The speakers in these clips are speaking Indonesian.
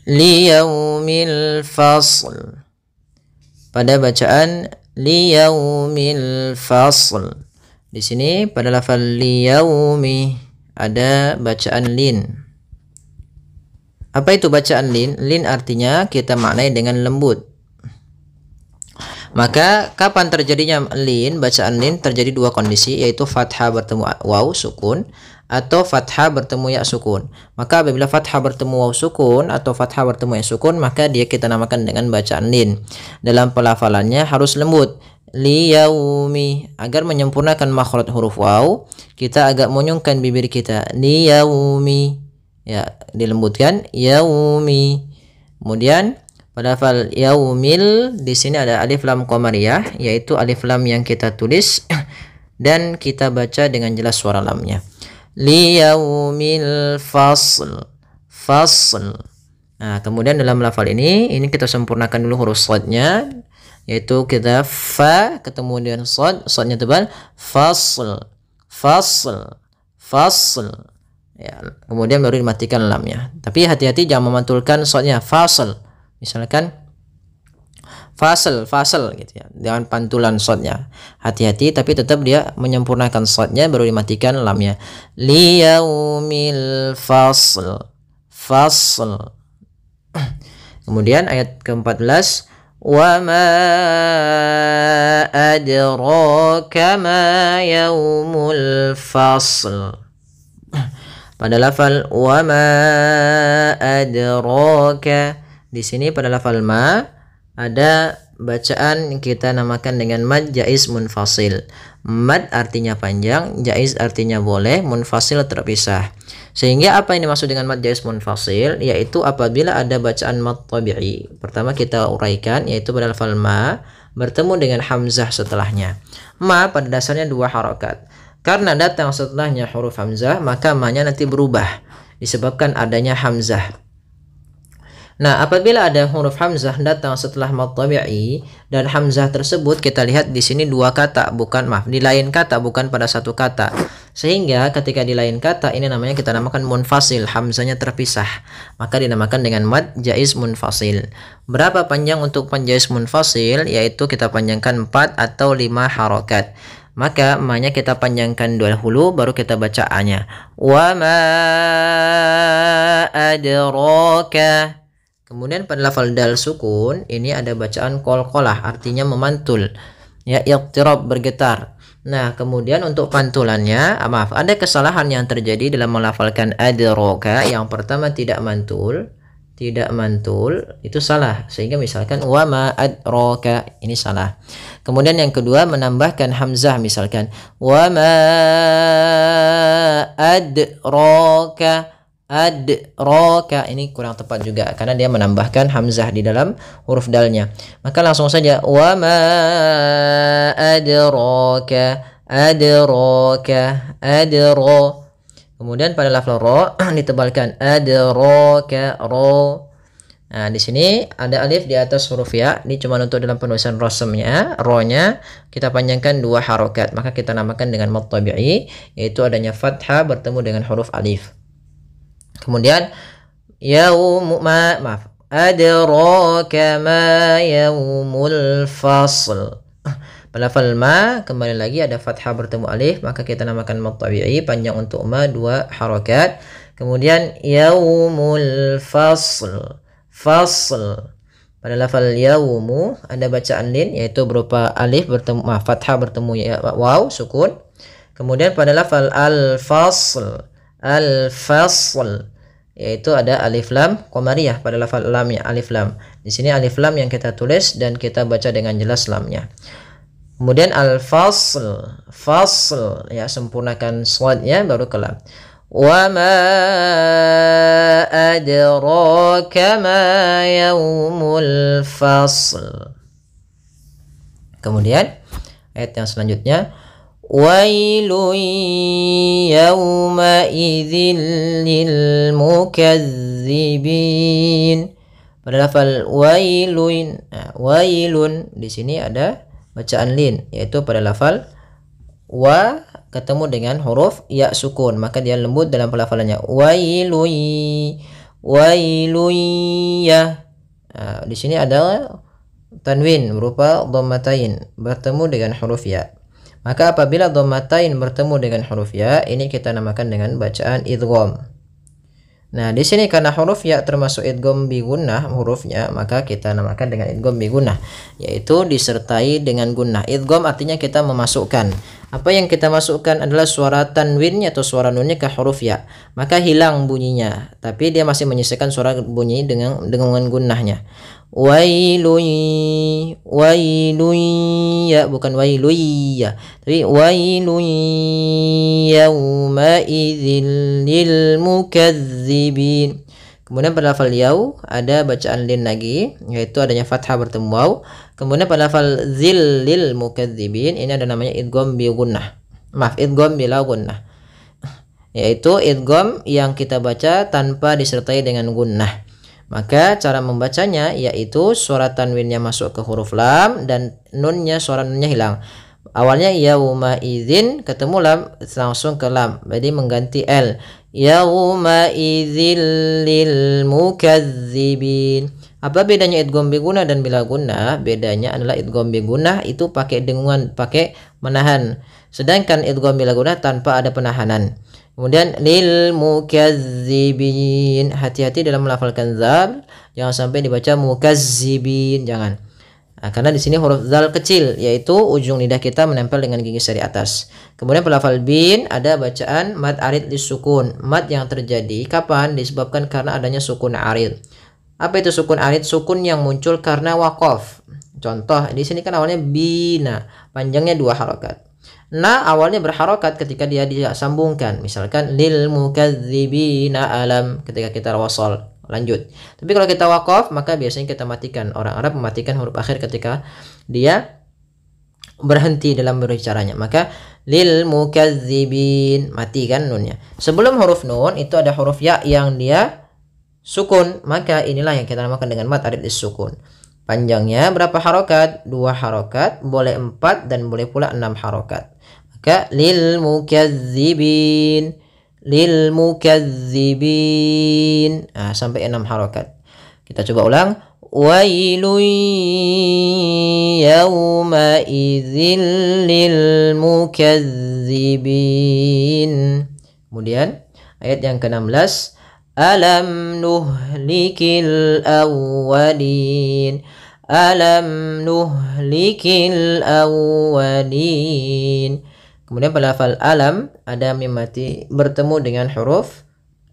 liyaumil fasl. Pada bacaan liyaumil fasl. Di sini pada lafal liyaumi ada bacaan lin. Apa itu bacaan lin? Lin artinya kita maknai dengan lembut. Maka kapan terjadinya lin, bacaan lin terjadi dua kondisi, yaitu fathah bertemu waw sukun atau fathah bertemu ya sukun. Maka apabila fathah bertemu waw sukun atau fathah bertemu ya sukun, maka dia kita namakan dengan bacaan lin. Dalam pelafalannya harus lembut. Liyaumi, agar menyempurnakan makhraj huruf waw, kita agak monyongkan bibir kita. Liyaumi, ya dilembutkan yaumi. Kemudian pada lafal yaumil di sini ada alif lam qamariyah, yaitu alif lam yang kita tulis dan kita baca dengan jelas suara lamnya. Liyaumil fasl, fasl. Nah, kemudian dalam lafal ini kita sempurnakan dulu huruf shadnya, yaitu kita fa ketemu dengan shadnya tebal, fasl, fasl, fasl. Ya, kemudian baru dimatikan lamnya. Tapi hati-hati jangan memantulkan shadnya, fasl. Misalkan fasl, fasl gitu ya. Dengan pantulan shadnya. Hati-hati, tapi tetap dia menyempurnakan shadnya baru dimatikan lamnya. Liyaumil fasl, fasl. Kemudian ayat ke-14, wa ma adraka ma yaumul fasl. Pada lafal wa ma adraka, di sini pada lafal ma ada bacaan yang kita namakan dengan mad jaiz munfasil. Mad artinya panjang, jaiz artinya boleh, munfasil terpisah. Sehingga apa yang dimaksud dengan mad jaiz munfasil? Yaitu apabila ada bacaan mad tabi'i. Pertama kita uraikan, yaitu pada lafal ma bertemu dengan hamzah setelahnya. Ma pada dasarnya dua harokat. Karena datang setelahnya huruf hamzah, maka ma-nya nanti berubah disebabkan adanya hamzah. Nah, apabila ada huruf hamzah datang setelah mad tabi'i dan hamzah tersebut kita lihat di sini dua kata, di lain kata, bukan pada satu kata. Sehingga ketika di lain kata ini namanya kita namakan munfasil, hamzahnya terpisah. Maka dinamakan dengan mad jaiz munfasil. Berapa panjang untuk mad jaiz munfasil? Yaitu kita panjangkan 4 atau 5 harokat. Maka ma-nya kita panjangkan dahulu baru kita baca a-nya. Wa ma adraka. Kemudian pada lafal dal sukun ini ada bacaan qalqalah, artinya memantul. Ya, iqtirab, bergetar. Nah, kemudian untuk pantulannya, ada kesalahan yang terjadi dalam melafalkan adraka. Yang pertama tidak mantul, itu salah. Sehingga misalkan wa ma adraka, ini salah. Kemudian yang kedua menambahkan hamzah, misalkan wa ma adraka. Adraka, ini kurang tepat juga karena dia menambahkan hamzah di dalam huruf dalnya. Maka langsung saja wa ma adraka, adraka, adra. Kemudian pada lafal ra ditebalkan adraka, ra. Nah, di sini ada alif di atas huruf ya. Ini cuma untuk dalam penulisan rasamnya, ra-nya kita panjangkan 2 harokat. Maka kita namakan dengan mad tabi'i, yaitu adanya fathah bertemu dengan huruf alif. Kemudian adraka ma yaumul fasl. Pada lafal ma kembali lagi ada fathah bertemu alif, maka kita namakan mad tabi'i, panjang untuk ma 2 harokat. Kemudian yaumul fasl, fasl. Pada lafal yaumu ada bacaan lin, yaitu berupa alif bertemu fathah bertemu ya waw sukun. Kemudian pada lafal al-fasl, al-fasl, yaitu ada alif lam qamariyah pada lafal lamnya, alif lam. Di sini alif lam yang kita tulis dan kita baca dengan jelas lamnya. Kemudian al-fasl, fasl, ya sempurnakan shadnya baru ke lam. Wa ma adraka ma yaumul fasl. Kemudian ayat yang selanjutnya, wailun yawma idzin lil mukazzibin. Pada lafal wailun, wailun di sini ada bacaan lin, yaitu pada lafal wa ketemu dengan huruf ya sukun, maka dia lembut dalam pelafalannya. Wailun, wailuyya. Di sini ada tanwin berupa dhammatain bertemu dengan huruf ya. Maka apabila dhammatain bertemu dengan huruf ya, ini kita namakan dengan bacaan idgham. Nah, di sini karena huruf ya termasuk idgham bi gunnah hurufnya, maka kita namakan dengan idgham bi gunnah, yaitu disertai dengan gunnah. Idgham artinya kita memasukkan. Apa yang kita masukkan adalah suara tanwinnya atau suara nunnya ke huruf ya, maka hilang bunyinya, tapi dia masih menyisakan suara bunyi dengan gunnahnya. Wailuy ya, bukan wailuyya, tapi wailuy yauma idzil lil mukadzibin. Kemudian pada lafal yaw ada bacaan lin lagi, yaitu adanya fathah bertemu waw. Kemudian pada lafal zil lil mukadzibin ini ada namanya idgham bi gunnah. Maaf, idgham bila gunnah, yaitu idgham yang kita baca tanpa disertai dengan gunnah. Maka cara membacanya yaitu suara tanwinnya masuk ke huruf lam dan nunnya, suara nunnya hilang. Awalnya yauma idzin, ketemu lam langsung ke lam, jadi mengganti l. Yauma idzil lil mukadzibin. Apa bedanya idgham bi gunnah dan bila gunnah? Bedanya adalah idgham bi gunnah itu pakai dengungan, pakai menahan. Sedangkan idgham bila gunnah tanpa ada penahanan. Kemudian lil mukadzibin, hati-hati dalam melafalkan zal, jangan sampai dibaca mukazzibin, jangan. Nah, karena di sini huruf zal kecil, yaitu ujung lidah kita menempel dengan gigi seri atas. Kemudian pada lafal bin ada bacaan mad arid disukun. Mad yang terjadi kapan? Disebabkan karena adanya sukun arid. Apa itu sukun arid? Sukun yang muncul karena waqaf. Contoh di sini kan awalnya bina, panjangnya 2 harokat. Nah, awalnya berharokat ketika dia disambungkan, misalkan lil mukadzibina alam ketika kita wasal, lanjut. Tapi kalau kita waqaf, maka biasanya kita matikan. Orang Arab mematikan huruf akhir ketika dia berhenti dalam berbicaranya. Maka lil mukadzibin, matikan nunnya. Sebelum huruf nun itu ada huruf ya yang dia sukun, maka inilah yang kita namakan dengan mad arid sukun. Panjangnya berapa harokat? 2 harokat, boleh 4 dan boleh pula 6 harokat. Maka lil mukadzibin, sampai 6 harokat. Kita coba ulang. Wailun yauma idzil lil mukadzibin. Kemudian ayat yang ke-16, alam nuhlikil awwalin. Alam nuhlikil awwalin. Kemudian pada lafal alam ada mim mati bertemu dengan huruf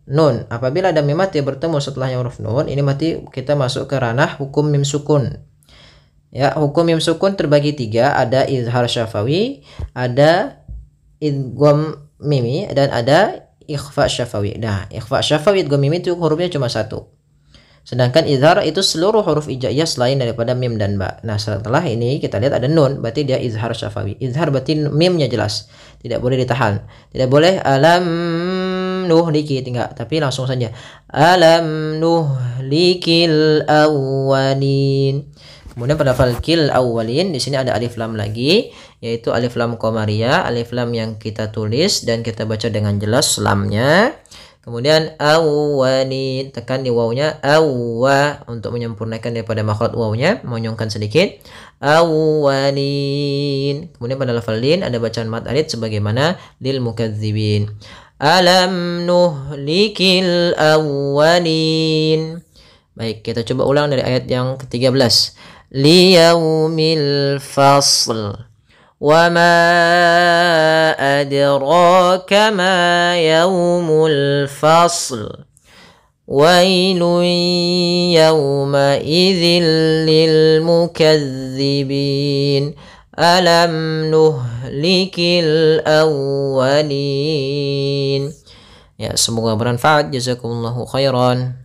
nun. Apabila ada mim mati bertemu setelahnya huruf nun, ini mati kita masuk ke ranah hukum mim sukun. Ya, hukum mim sukun terbagi 3, ada izhar syafawi, ada idgham mimi, dan ada ikhfa syafawi. Nah, ikhfa syafawi idgham mimi itu hurufnya cuma 1. Sedangkan izhar itu seluruh huruf hijaiyah selain daripada mim dan ba. Nah, setelah ini kita lihat ada nun, berarti dia izhar syafawi. Izhar berarti mimnya jelas, tidak boleh ditahan. Tidak boleh alam nuhliki, tinggal, tapi langsung saja alam nuhlikil awwalin. Kemudian pada lafal kil awwalin di sini ada alif lam lagi, yaitu alif lam qamariyah, alif lam yang kita tulis dan kita baca dengan jelas lamnya. Kemudian awwalin, tekan di wawnya awwa untuk menyempurnakan daripada makhraj wawnya, monyongkan sedikit. Awwalin. Kemudian pada lafal lin ada bacaan mad arid sebagaimana lil mukadzibin. Alam nuhlikil awwalin. Baik, kita coba ulang dari ayat yang ke-13. Liyaumil fasl. وما أدراك ما يوم الفصل ويل يومئذ للمكذبين ألم نهلك الأولين. Ya, semoga bermanfaat. Jazakumullahu khairan.